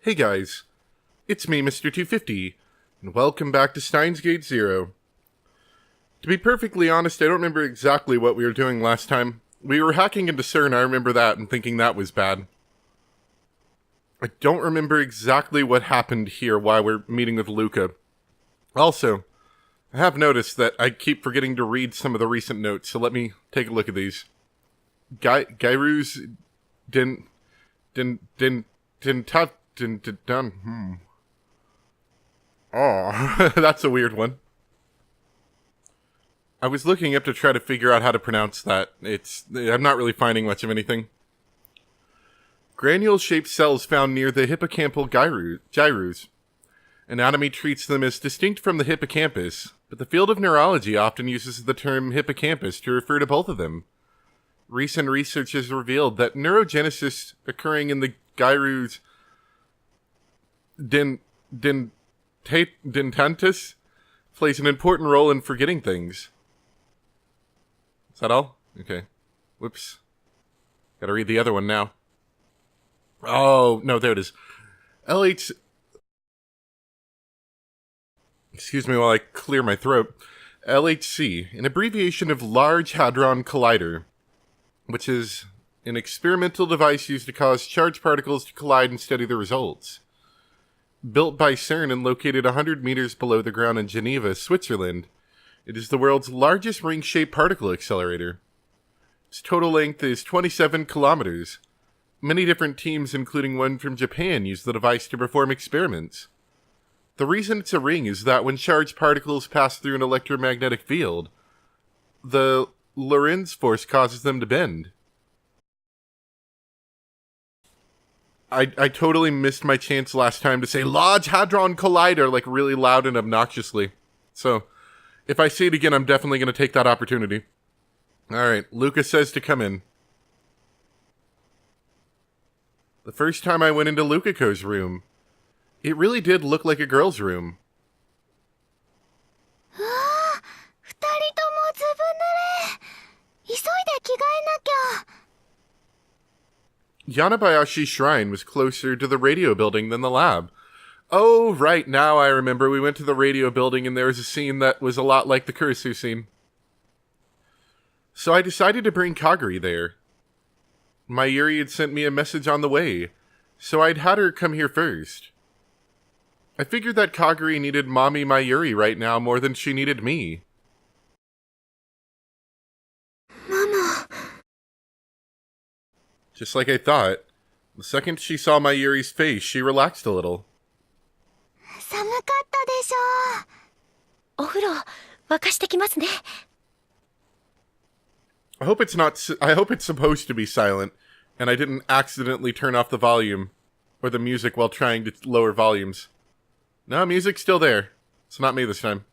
Hey guys, it's me, Mr. 250, and welcome back to Steins Gate Zero. To be perfectly honest, I don't remember exactly what we were doing last time. We were hacking into CERN, I remember that, and thinking that was bad. I don't remember exactly what happened here while we're meeting with Luca. Also, I have noticed that I keep forgetting to read some of the recent notes, so let me take a look at these. Gairu's done. Oh, that's a weird one. I was looking up to try to figure out how to pronounce that. I'm not really finding much of anything. Granule-shaped cells found near the hippocampal gyrus. Anatomy treats them as distinct from the hippocampus, but the field of neurology often uses the term hippocampus to refer to both of them. Recent research has revealed that neurogenesis occurring in the gyrus dentantis plays an important role in forgetting things. Is that all? Okay. Whoops. Gotta read the other one now. Oh, no, there it is. Excuse me while I clear my throat. LHC, an abbreviation of Large Hadron Collider, which is an experimental device used to cause charged particles to collide and study the results. Built by CERN and located 100 meters below the ground in Geneva, Switzerland, it is the world's largest ring-shaped particle accelerator. Its total length is 27 kilometers. Many different teams, including one from Japan, use the device to perform experiments. The reason it's a ring is that when charged particles pass through an electromagnetic field, the Lorentz force causes them to bend. I totally missed my chance last time to say Large Hadron Collider like really loud and obnoxiously. So, if I say it again, I'm definitely going to take that opportunity. Alright, Luca says to come in. The first time I went into Lucaco's room, it really did look like a girl's room. Yanabayashi Shrine was closer to the radio building than the lab. Oh, right, now I remember. We went to the radio building and there was a scene that was a lot like the Kurisu scene. So I decided to bring Kagari there. Mayuri had sent me a message on the way, so I'd had her come here first. I figured that Kagari needed Mommy Mayuri right now more than she needed me. Mama. Just like I thought, the second she saw Mayuri's face, she relaxed a little. I hope it's supposed to be silent, and I didn't accidentally turn off the volume, or the music while trying to lower volumes. No, music's still there. It's not me this time.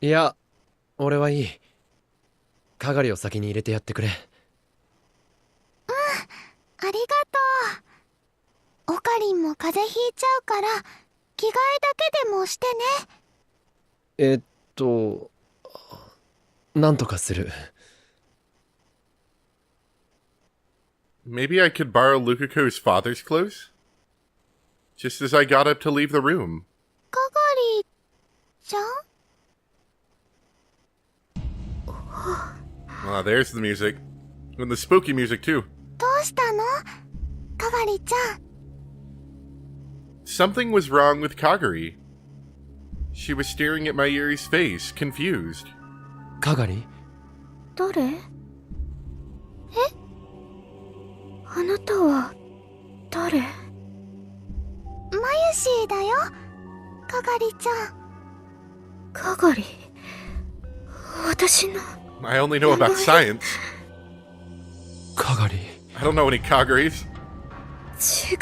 Yeah, 俺はいい。かがりを先に入れてやってくれ。ありがとう。オカリンも風邪ひいちゃうから、着替えだけでもしてね。なんとかする。Maybe I could borrow Lucaco's father's clothes? Just as I got up to leave the room. かがりちゃん? Ah, there's the music. And the spooky music, too. どうしたの? かがりちゃん. Something was wrong with Kagari. She was staring at Mayuri's face, confused. かがり? 誰? え? あなたは誰? マユシーだよ、かがりちゃん。かがり、私の I only know about science. かがり。I don't know any Kagaris. 違う。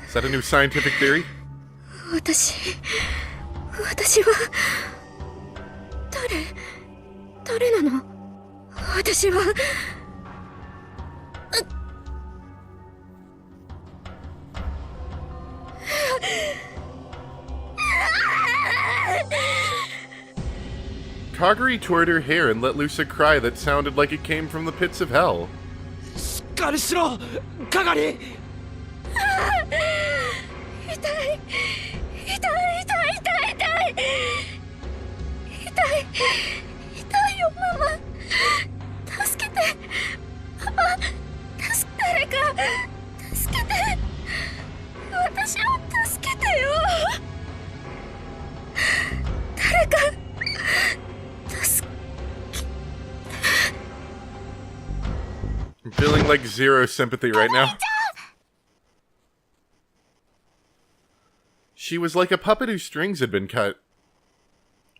Is that a new scientific theory? 私は誰なの？私は Kaguri tore at her hair and let loose a cry that sounded like it came from the pits of hell. しっかりしろかがり。痛い痛い痛い痛い痛い痛い痛いよママ、助けてパパ、誰か助けて、私を助けてよ、誰か助け。 I'm feeling like zero sympathy right now. She was like a puppet whose strings had been cut.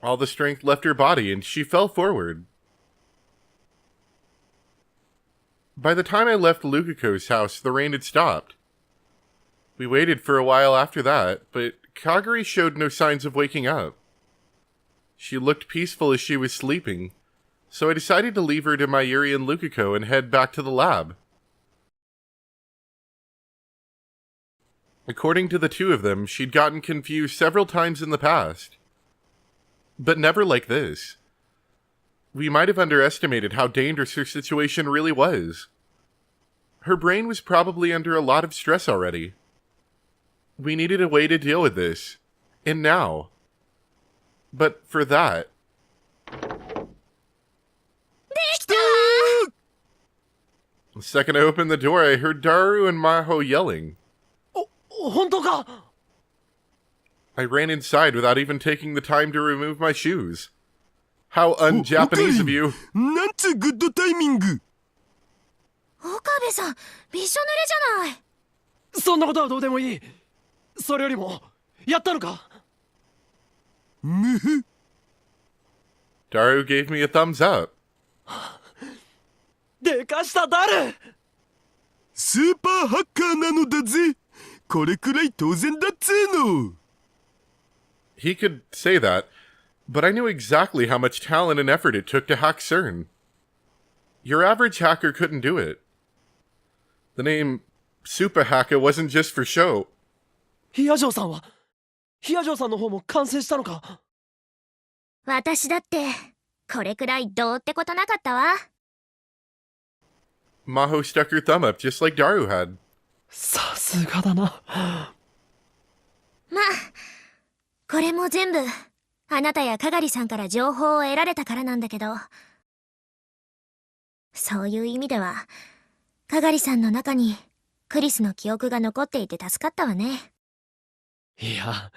All the strength left her body, and she fell forward. By the time I left Lukiko's house, the rain had stopped. We waited for a while after that, but Kaguri showed no signs of waking up. She looked peaceful as she was sleeping, so I decided to leave her to Mayuri and Lukiko and head back to the lab. According to the two of them, she'd gotten confused several times in the past. But never like this. We might have underestimated how dangerous her situation really was. Her brain was probably under a lot of stress already. We needed a way to deal with this. And now. But for that... The second I opened the door, I heard Daru and Maho yelling. 本当か。 I ran inside without even taking the time to remove my shoes. How un-Japanese of you. なんつグッドタイミング。岡部さん、びしょ濡れじゃない。そんなことはどうでもいい。それよりもやったのか。むふ。 Daru gave me a thumbs up. でかしたダル。スーパーハッカーなのだぜ。これくらい当然だっつーの。 He could say that, but I knew exactly how much talent and effort it took to hack CERN. Your average hacker couldn't do it. The name Super Hacker wasn't just for show. ヒアジョーさんはヒアジョーさんの方も完成したのか。私だってこれくらいどうってことなかったわ。 Maho stuck her thumb up just like Daru had. さすがだな。まあこれも全部あなたやかがりさんから情報を得られたからなんだけど、そういう意味ではかがりさんの中にクリスの記憶が残っていて助かったわね。いや、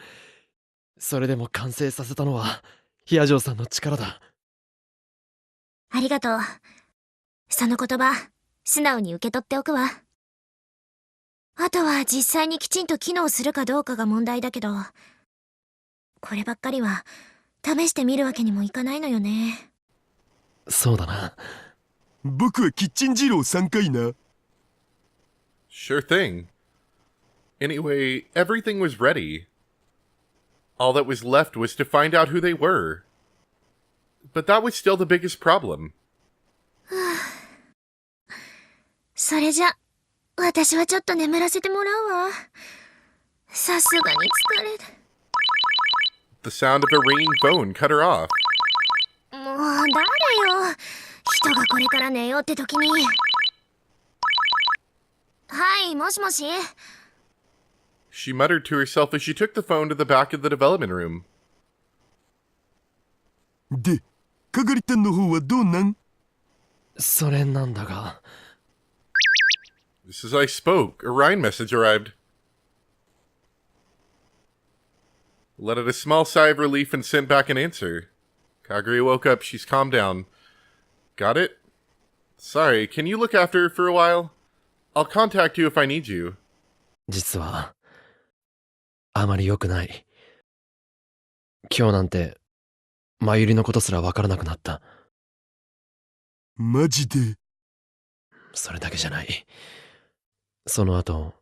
それでも完成させたのはヒアジョーさんの力だ。ありがとう。その言葉素直に受け取っておくわ。あとは実際にきちんと機能するかどうかが問題だけど、こればっかりは試してみるわけにもいかないのよね。そうだな。僕はキッチン二郎3回な。 Sure thing. Anyway, everything was ready. All that was left was to find out who they were. But that was still the biggest problem. それじゃ私はちょっと眠らせてもらうわ。さすがに疲れる。 The sound of a ringing phone cut her off. もう誰よ、人がこれから寝ようって時に。はい、もしもし。 She muttered to herself as she took the phone to the back of the development room. で、かがりたんの方はどうなん？それなんだが。 Just as I spoke, a Rhine message arrived. Let out a small sigh of relief and sent back an answer. Kaguri woke up. She's calmed down. Got it? Sorry, can you look after her for a while? I'll contact you if I need you. 実はあまり良くない。今日なんてマユリのことすらわからなくなった。マジで？それだけじゃない。その後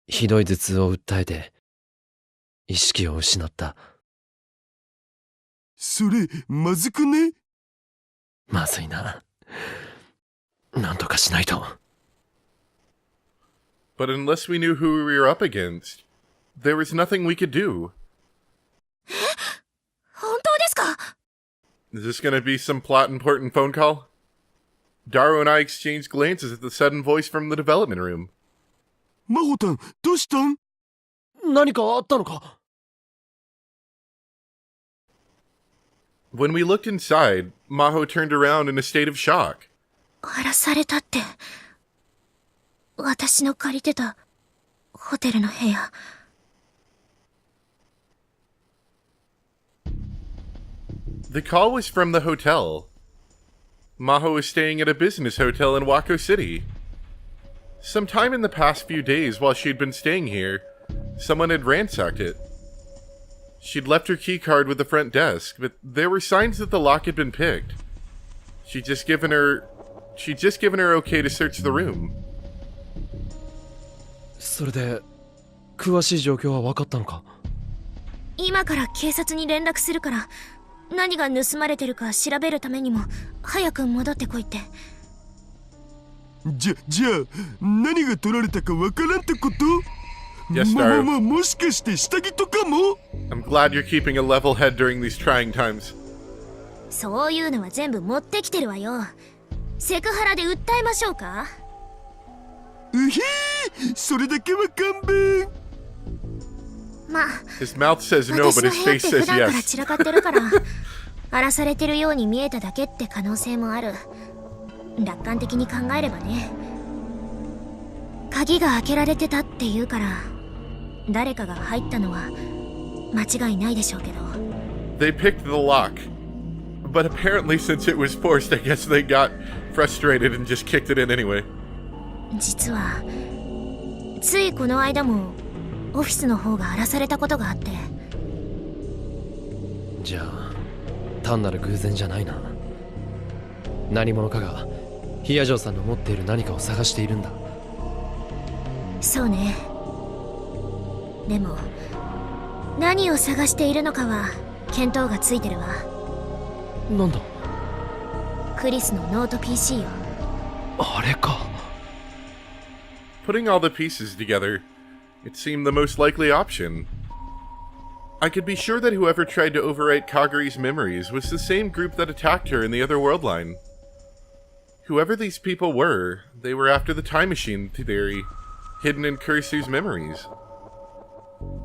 ひどい頭痛を訴えて意識を失った。それまずくね？まずいな。なんとかしないと。 But unless we knew who we were up against, there was nothing we could do. 本当ですか？ Is this gonna be some plot important phone call? Daru and I exchanged glances at the sudden voice from the development room. 真帆たん、どうしたん？何かあったのか？ When we looked inside, Maho turned around in a state of shock. 荒らされたって。私の借りてたホテルの部屋。The call was from the hotel. Maho was staying at a business hotel in Wako City. Sometime in the past few days while she'd been staying here, someone had ransacked it. She'd left her keycard with the front desk, but there were signs that the lock had been picked. She'd just given her okay to search the room. それで詳しい状況は分かったのか？今から警察に連絡するから、何が盗まれてるか調べるためにも早く戻ってこいって。じゃあ何が取られたかわからんってこと？ Yes, Daru. もしかして下着とかも？ I'm glad you're keeping a level head during these trying times. そういうのは全部持ってきてるわよ。セクハラで訴えましょうか？うひー、それだけは勘弁。まあ、 His mouth says no, 私 but の his 部屋っ face て says 普段から yes. 散らかってるから荒らされてるように見えただけって可能性もある。楽観的に考えればね。鍵が開けられてたって言うから誰かが入ったのは間違いないでしょうけど。 They picked the lock. But apparently since it was forced, I guess they got frustrated and just kicked it in anyway. 実はついこの間もオフィスの方が荒らされたことがあって。じゃあ単なる偶然じゃないな。何者かがヒアジョーさんの持っている何かを探しているんだ。そうね。でも何を探しているのかは見当がついてるわ。なんだ？クリスのノート PC よ。あれか。Putting all the pieces together, it seemed the most likely option. I could be sure that whoever tried to overwrite Kaguri's memories was the same group that attacked her in the other world line. Whoever these people were, they were after the time machine theory, hidden in Kurisu's memories.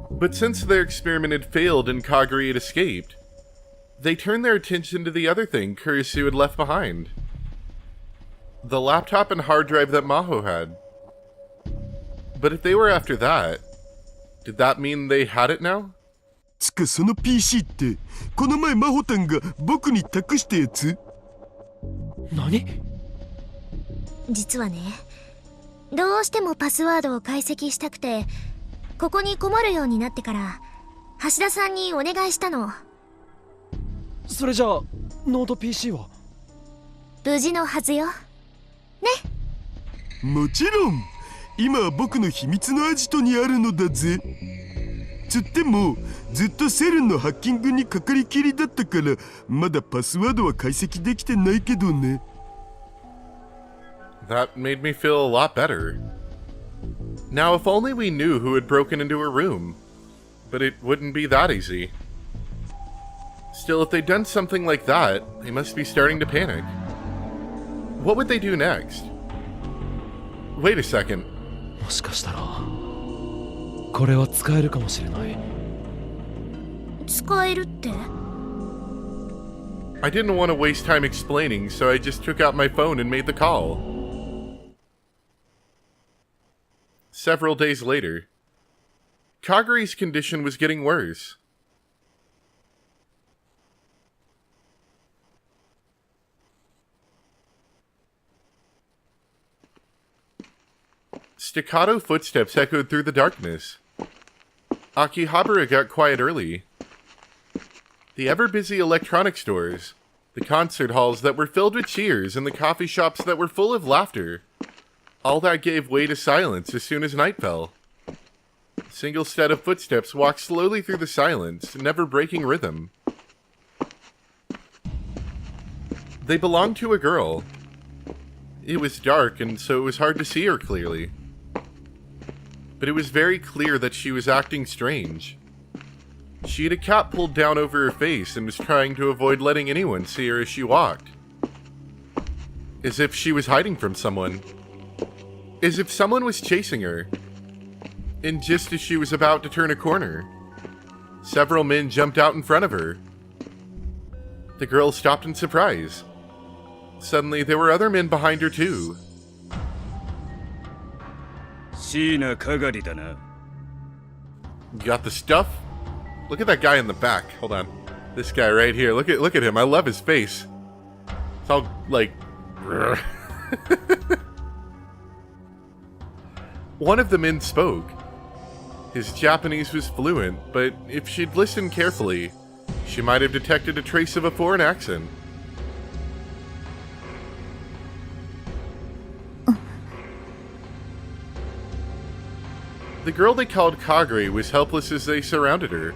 But since their experiment had failed and Kaguri had escaped, they turned their attention to the other thing Kurisu had left behind. The laptop and hard drive that Maho had. But if they were after that, did that mean they had it now? つかその PC ってこの前真帆たんが僕に託したやつ？何？実はね、どうしてもパスワードを解析したくてここにこもるようになってから橋田さんにお願いしたの。それじゃあノート PC は？無事のはずよ。ね。もちろん今は僕の秘密のアジトにあるのだぜ。つってもずっとセルンのハッキングにかかりきりだったからまだパスワードは解析できてないけどね。That made me feel a lot better. Now, if only we knew who had broken into her room. But it wouldn't be that easy. Still, if they'd done something like that, they must be starting to panic. What would they do next? Wait a second. もしかしたらこれは使えるかもしれない。使えるって？ I didn't want to waste time explaining, so I just took out my phone and made the call. Several days later, Kaguri's condition was getting worse. Staccato footsteps echoed through the darkness. Akihabara got quiet early. The ever-busy electronic stores, the concert halls that were filled with cheers, and the coffee shops that were full of laughter, all that gave way to silence as soon as night fell. A single set of footsteps walked slowly through the silence, never breaking rhythm. They belonged to a girl. It was dark, and so it was hard to see her clearly. But it was very clear that she was acting strange. She had a cap pulled down over her face and was trying to avoid letting anyone see her as she walked. As if she was hiding from someone. As if someone was chasing her. And just as she was about to turn a corner, several men jumped out in front of her. The girl stopped in surprise. Suddenly, there were other men behind her too. You got the stuff? Look at that guy in the back. Hold on. This guy right here. Look at him. I love his face. It's all like... One of the men spoke. His Japanese was fluent, but if she'd listened carefully, she might have detected a trace of a foreign accent. The girl they called Kagure was helpless as they surrounded her.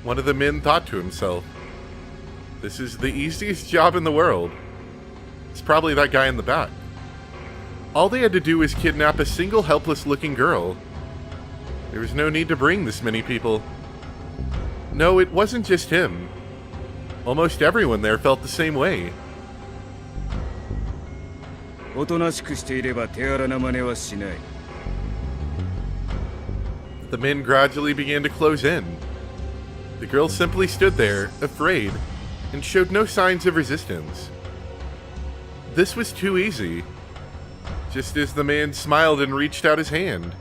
One of the men thought to himself, "This is the easiest job in the world. It's probably that guy in the back." All they had to do was kidnap a single helpless-looking girl. There was no need to bring this many people. No, it wasn't just him. Almost everyone there felt the same way. The men gradually began to close in. The girl simply stood there, afraid, and showed no signs of resistance. This was too easy. Just as the man smiled and reached out his hand.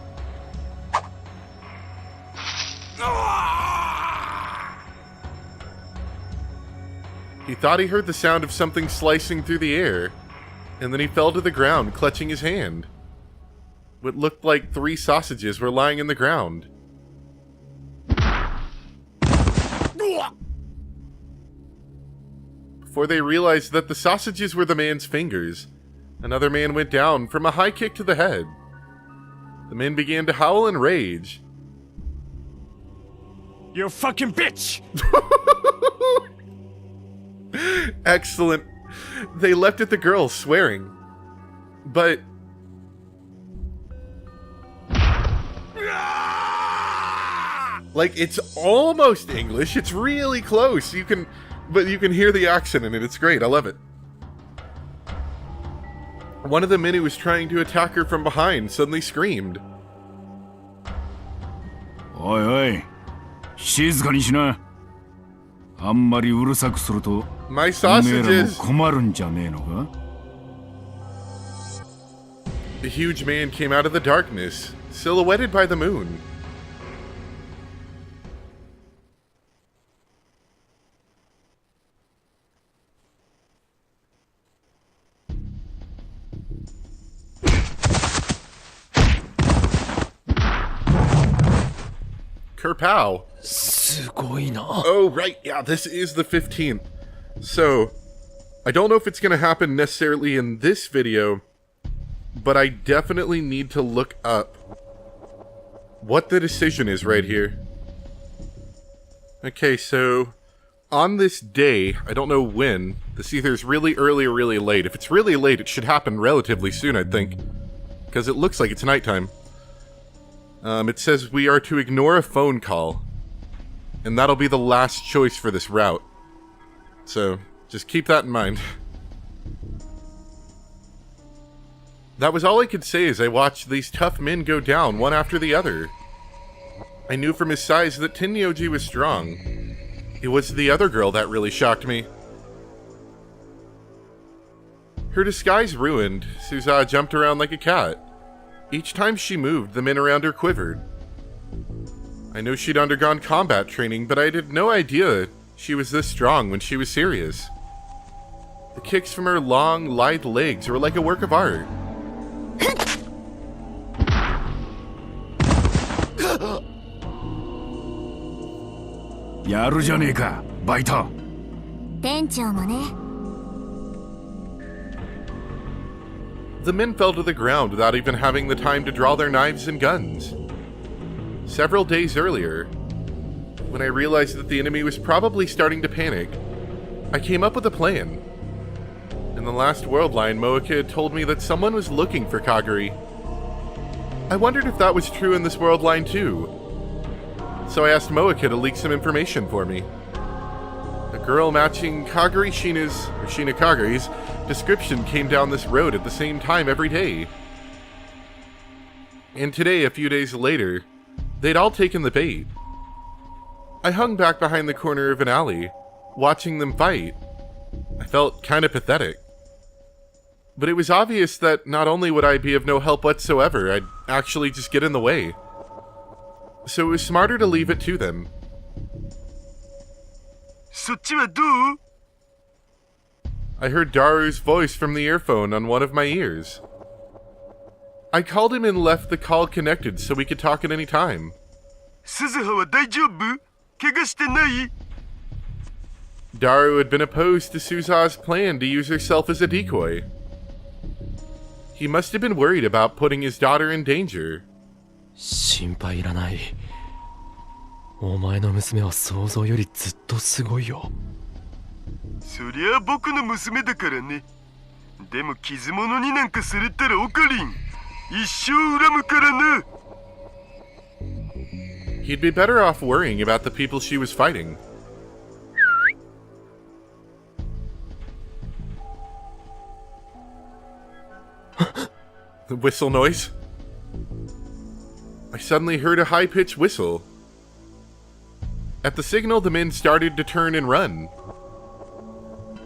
He thought he heard the sound of something slicing through the air, and then he fell to the ground, clutching his hand. What looked like 3 sausages were lying in the ground. Before they realized that the sausages were the man's fingers, another man went down from a high kick to the head. The men began to howl in rage. You fucking bitch! Excellent. They leapt at the girl, swearing. But... like, it's almost English. It's really close. But you can hear the accent in it. It's great. I love it. One of the men who was trying to attack her from behind suddenly screamed. Oi, oi. 静かにしな。あんまりうるさくすると、 My sausages! 困るんじゃねえのか? A huge man came out of the darkness, silhouetted by the moon. Kerpow! すごいな。 Oh, right, yeah, this is the 15th. So, I don't know if it's going to happen necessarily in this video, but I definitely need to look up what the decision is right here. Okay, so, on this day, I don't know when, this either is really early or really late. If it's really late, it should happen relatively soon, I think, because it looks like it's nighttime. It says we are to ignore a phone call, and that'll be the last choice for this route. So, just keep that in mind. That was all I could say as I watched these tough men go down one after the other. I knew from his size that Tenyoji was strong. It was the other girl that really shocked me. Her disguise ruined, Suza jumped around like a cat. Each time she moved, the men around her quivered. I know she'd undergone combat training, but I had no idea she was this strong when she was serious. The kicks from her long, lithe legs were like a work of art. Yaru jane ka, baita. 店長もね。 The men fell to the ground without even having the time to draw their knives and guns. Several days earlier, when I realized that the enemy was probably starting to panic, I came up with a plan. In the last world line, Moeka had told me that someone was looking for Kagure. I wondered if that was true in this world line too. so I asked Moeka to leak some information for me. A girl matching Shina Kaguri's description came down this road at the same time every day. And today, a few days later, they'd all taken the bait. I hung back behind the corner of an alley, watching them fight. I felt kind of pathetic. But it was obvious that not only would I be of no help whatsoever, I'd actually just get in the way. So it was smarter to leave it to them. そっちはどう? I heard Daru's voice from the earphone on one of my ears. I called him and left the call connected so we could talk at any time. 鈴葉は大丈夫? 怪我してない? Daru had been opposed to Suza's plan to use herself as a decoy. He must have been worried about putting his daughter in danger. 心配いらない。お前の娘は想像よりずっとすごいよ。そりゃ僕の娘だからね。でも傷物になんかされたらオカリン。一生恨むからな。He'd be better off worrying about the people she was fighting. The whistle noise? I suddenly heard a high-pitched whistle. At the signal, the men started to turn and run.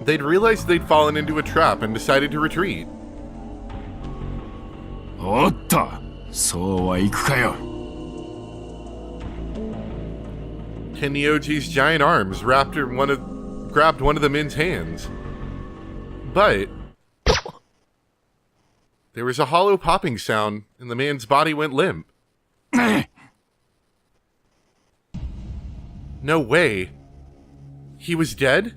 They'd realized they'd fallen into a trap and decided to retreat. おっと、そうはいくかよ。Tenyoji's giant arms grabbed one of the men's hands. But there was a hollow popping sound, and the man's body went limp. No way. He was dead?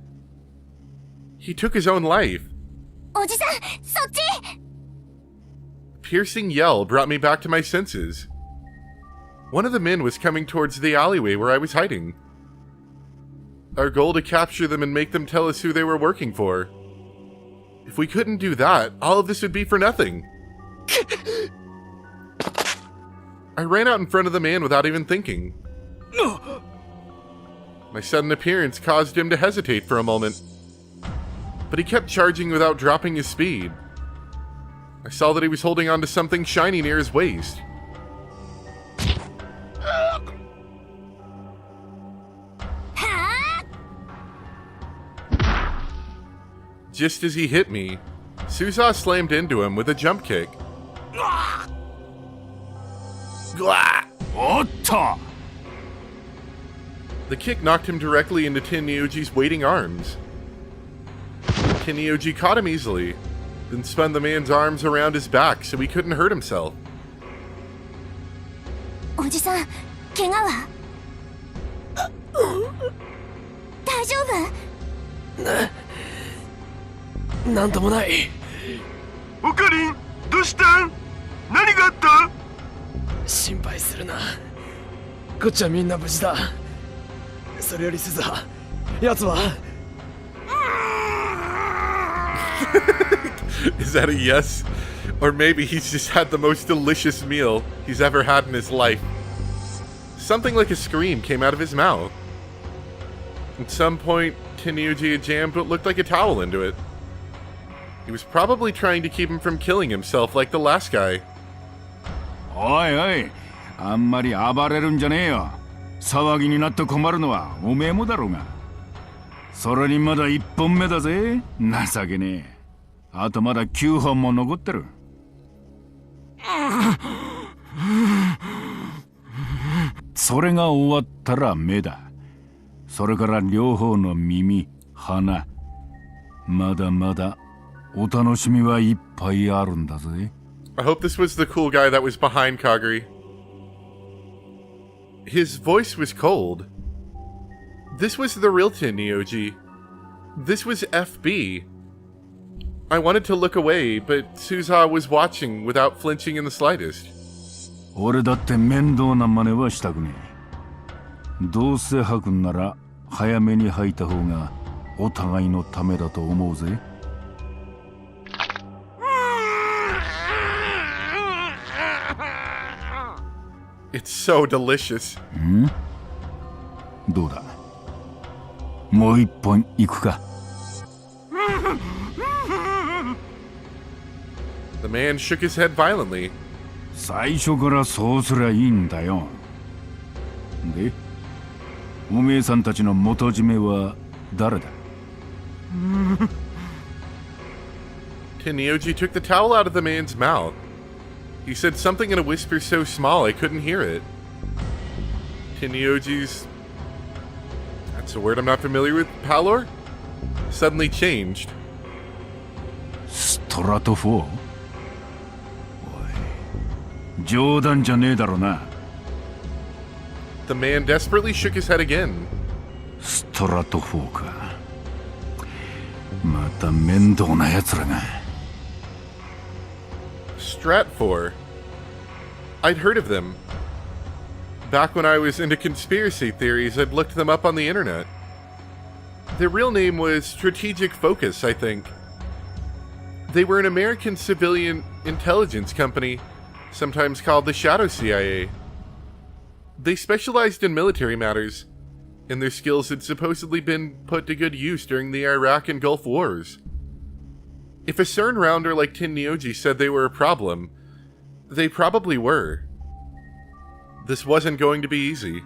He took his own life. おじさん、そっち! A piercing yell brought me back to my senses. One of the men was coming towards the alleyway where I was hiding. Our goal to capture them and make them tell us who they were working for. If we couldn't do that, all of this would be for nothing. I ran out in front of the man without even thinking. My sudden appearance caused him to hesitate for a moment, but he kept charging without dropping his speed. I saw that he was holding onto something shiny near his waist. Just as he hit me, Suza slammed into him with a jump kick. The kick knocked him directly into Tenyoji's waiting arms. Tenyoji caught him easily, then spun the man's arms around his back so he couldn't hurt himself. おじさん、怪我は? 大丈夫? なんともない。オカリン、どうしたん? 何があった? 心配するな。こっちはみんな無事だ。それより鈴葉、奴は。Is that a yes? Or maybe he's just had the most delicious meal he's ever had in his life. Something like a scream came out of his mouth. At some point, Tenyoji had jammed what looked like a towel into it. He was probably trying to keep him from killing himself like the last guy. おいおい、あんまり暴れるんじゃねえよ。騒ぎになって困るのはおめえもだろうが。それにまだ1本目だぜ。情けねえ。あとまだ9本も残ってる。それが終わったら目だ。それから両方の耳、鼻。まだまだお楽しみはいっぱいあるんだぜ。I hope this was the cool guy that was behind Kaguri. His voice was cold. This was the real Tenyoji. This was FB. I wanted to look away, but Suza was watching without flinching in the slightest. 俺だって面倒な真似はしたくねえ。どうせ吐くんなら早めに吐いた方がお互いのためだと思うぜ。It's so delicious. どうだ、もう一本行くか。 The man shook his head violently. 最初からそうすりゃいいんだよ。で、おめえさんたちの元締めは誰だ？ Tenyoji took the towel out of the man's mouth. He said something in a whisper so small I couldn't hear it. Tenyoji's... That's a word I'm not familiar with. Pallor? Suddenly changed. ストラト4？おい、冗談じゃねえだろな。 The man desperately shook his head again. ストラト4か。また面倒な奴らが。 Stratfor. I'd heard of them. Back when I was into conspiracy theories, I'd looked them up on the internet. Their real name was Strategic Focus, I think. They were an American civilian intelligence company, sometimes called the Shadow CIA. They specialized in military matters, and their skills had supposedly been put to good use during the Iraq and Gulf Wars. If a CERN rounder like Tenyoji said they were a problem, they probably were. This wasn't going to be easy.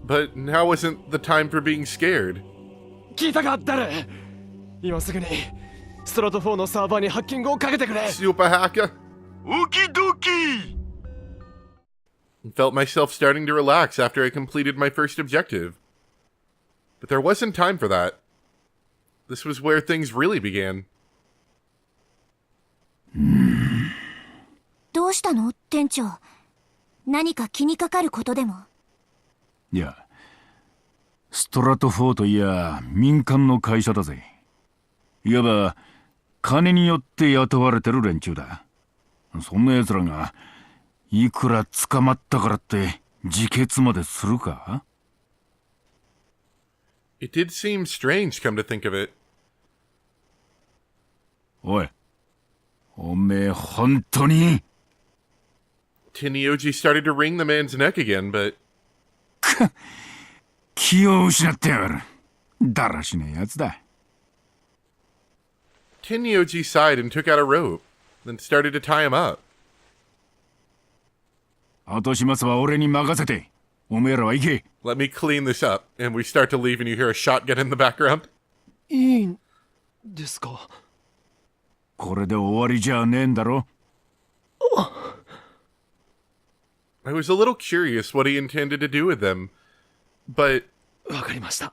But now wasn't the time for being scared. 聞いたかったね。今すぐにストラト4のサーバーにハッキングをかけてくれ。 Super hacker. オキドキ Felt myself starting to relax after I completed my first objective. But there wasn't time for that. This was where things really began. どうしたの店長。何か気にかかることでも。いや、ストラト4といや民間の会社だぜ。いわば金によって雇われてる連中だ。そんな奴らがいくら捕まったからって自決までするか？ It did seem strange, come to think of it. おい、おめえ本当に？ Tenyoji started to wring the man's neck again, but... 気を失ってやがる。だらしねえやつだ。 Tenyoji sighed and took out a rope, then started to tie him up. 後始末は俺に任せて。おめえらは行け。 Let me clean this up, and we start to leave and you hear a shotgun in the background. いいんですか？これで終わりじゃねえんだろ。 I was a little curious what he intended to do with them, but... わかりました。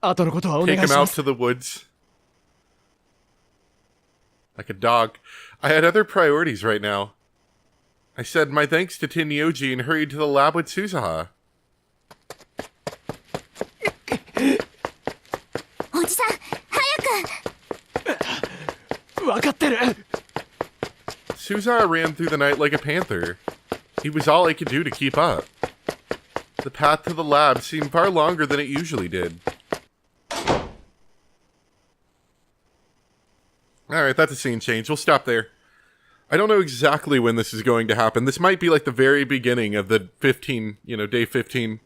後のことはお願 Take い him しま out す。 to the woods. Like a dog. I had other priorities right now. I said my thanks to Tenyoji and hurried to the lab with Suzaha. おじさん、早く。わかってる。 Suzaha ran through the night like a panther. He was all I could do to keep up. The path to the lab seemed far longer than it usually did. Alright, that's a scene change. We'll stop there. I don't know exactly when this is going to happen. This might be like the very beginning of the 15, day 15.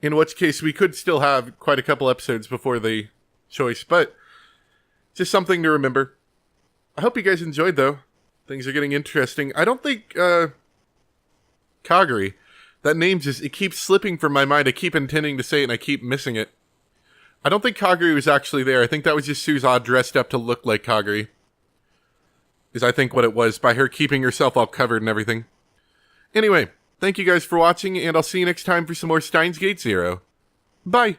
In which case, we could still have quite a couple episodes before the choice, but just something to remember. I hope you guys enjoyed, though. Things are getting interesting. I don't think, Kagari. That name it keeps slipping from my mind. I keep intending to say it and I keep missing it. I don't think Kagari was actually there. I think that was just Suzaha dressed up to look like Kagari. Is I think what it was, by her keeping herself all covered and everything. Anyway, thank you guys for watching, and I'll see you next time for some more Steins Gate Zero. Bye!